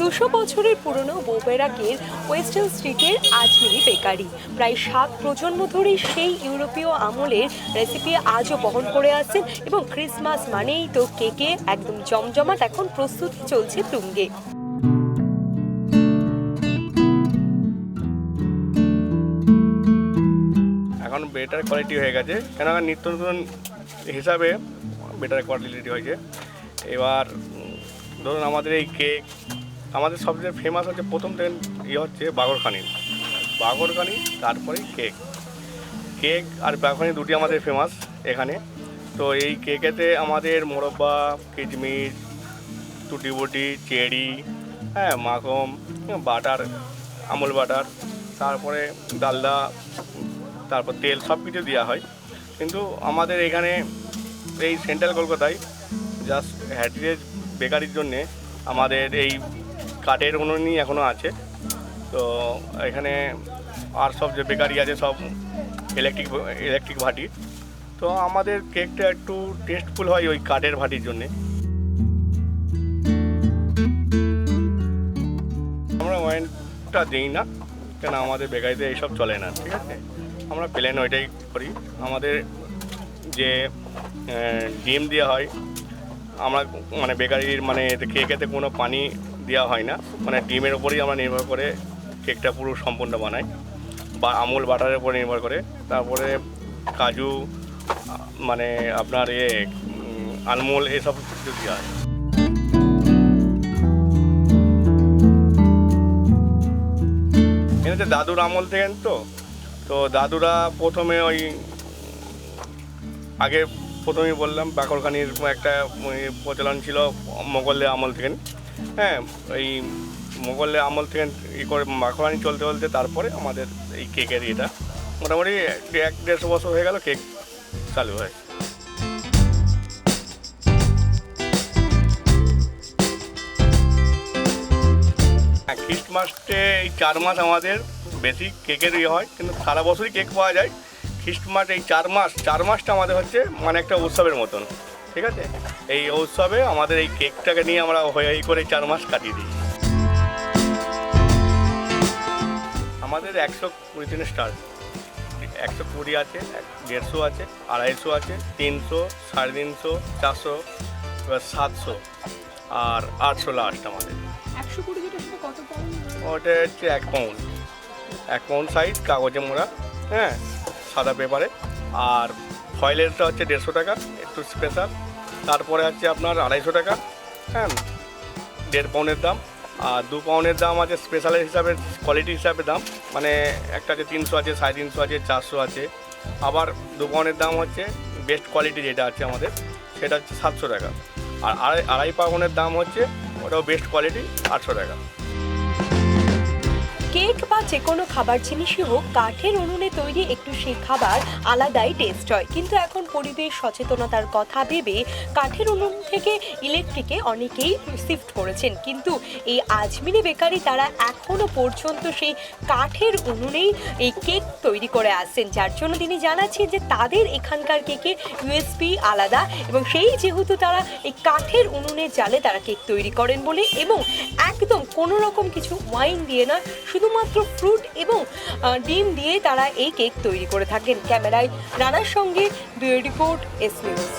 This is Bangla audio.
200 বছরের পুরনো বউবেরাকের ওয়েস্টার্ন স্ট্রিটের আজমিরি বেকারি প্রায় 7 প্রজন্ম ধরে সেই ইউরোপীয় আমলের রেসিপি আজও বহন করে আসছেন এবং ক্রিসমাস মানেই তো কেকে একদম জমজমাট। এখন প্রস্তুতি চলছে তুঙ্গে। এখন বেটার কোয়ালিটি হয়ে গেছে, কেন নিত্য নতুন হিসাবে বেটার কোয়ালিটি হয়েছে। এবার ধরুন আমাদের এই কেক, আমাদের সবচেয়ে ফেমাস হচ্ছে প্রথম থেকে হচ্ছে বাগরখানি, তারপরে কেক আর বাগরখানি দুটি আমাদের ফেমাস এখানে। তো এই কেকেতে আমাদের মোরব্বা, কিচমিচ, টুটি বুটি, চেরি, মাখন, বাটার, আমুল বাটার, তারপরে ডালডা, তারপর তেল সব কিছু দেওয়া হয়। কিন্তু আমাদের এখানে এই সেন্ট্রাল কলকাতায় জাস্ট হ্যারিটেজ বেকারির জন্যে আমাদের এই কাঠের উনুনই এখনও আছে। তো এখানে আর সব যে বেকারি আছে সব ইলেকট্রিক ভাটি। তো আমাদের কেকটা একটু টেস্টফুল হয় ওই কাঠের ভাটির জন্যে। আমরা ওয়াইনটা দিই না, কেন আমাদের বেকারিতে এইসব চলে না, ঠিক আছে। আমরা প্লেন ওইটাই করি। আমাদের যে ডিম দেওয়া হয়, আমরা মানে বেকারির মানে কেকেতে কোনো পানি দেওয়া হয় না, মানে ডিমের ওপরেই আমরা নির্ভর করে কেকটা পুরো সম্পূর্ণ বানাই, বা আমুল বাটারের উপর নির্ভর করে। তারপরে কাজু, মানে আপনার আলমুল, এসব কিছু দেওয়া হয়। এটা দাদুর আমল থেকে তো দাদুরা প্রথমে প্রথমেই বললাম বাকরখানির একটা প্রচলন ছিল মোগলের আমল থেকে। এই মোগলের আমল থেকে করে বাকরখানি চলতে তারপরে আমাদের এই কেকের এটা মোটামুটি 1-1.5 বছর হয়ে গেল কেক চালু হয়। খ্রিস্টমাসে এই 4 মাস আমাদের বেশি কেকের হয়, কিন্তু সারা বছরই কেক পাওয়া যায়। খ্রিস্টমাস এই 4 মাসটা আমাদের হচ্ছে মানে একটা উৎসবের মতন, ঠিক আছে। এই উৎসবে আমাদের এই কেকটাকে নিয়ে আমরা হই করে 4 মাস কাটিয়ে দিই। আমাদের 120 দিনে স্টার্ট, 120 আছে, 150 আছে, 250 আছে, 300, 350, 400, এবার 700 আর 800 লাস্ট আমাদের। 120 যেটা সেটা কত পাউন্ড? ওটা হচ্ছে 1 পাউন্ড সাইজ, কাগজে মোড়া, সাদা পেপারে। আর ফয়েলেরটা হচ্ছে 150 টাকা, একটু স্পেশাল। তারপরে হচ্ছে আপনার 250 টাকা, 1.5 পাউন্ডের দাম। আর 2 পাউন্ডের দাম আছে স্পেশালের হিসাবে, কোয়ালিটি হিসাবে দাম, মানে একটা আছে 300 আছে, 350 আছে, 400 আছে। আবার 2 পাউন্ডের দাম হচ্ছে বেস্ট কোয়ালিটি যেটা আছে আমাদের, সেটা হচ্ছে 700 টাকা। আর 2.5 পাউন্ডের দাম হচ্ছে ওটাও বেস্ট কোয়ালিটি, 800 টাকা। কেক বা যে কোনো খাবার জিনিসই হোক, কাঠের উনুনে তৈরি একটু সেই খাবার আলাদাই টেস্ট হয়। কিন্তু এখন পরিবেশ সচেতনতার কথা ভেবে কাঠের উনুন থেকে ইলেকট্রিকে অনেকেই শিফট করেছেন, কিন্তু এই আজমিরি বেকারি তারা এখনো পর্যন্ত সেই কাঠের উনুনেই এই কেক তৈরি করে আসছেন, যার জন্য তিনি জানাচ্ছেন যে তাদের এখানকার কেকের ইউএসপি আলাদা, এবং সেই যেহেতু তারা এই কাঠের উনুনে জালে তারা কেক তৈরি করেন বলে, এবং একদম কোনো রকম কিছু ওয়াইন দিয়ে না, শুধুমাত্র ফ্রুট এবং ডিম দিয়ে তারা এই কেক তৈরি করে থাকেন। ক্যামেরায় রানার সঙ্গে ব্যুরো রিপোর্ট, এস নিউজ।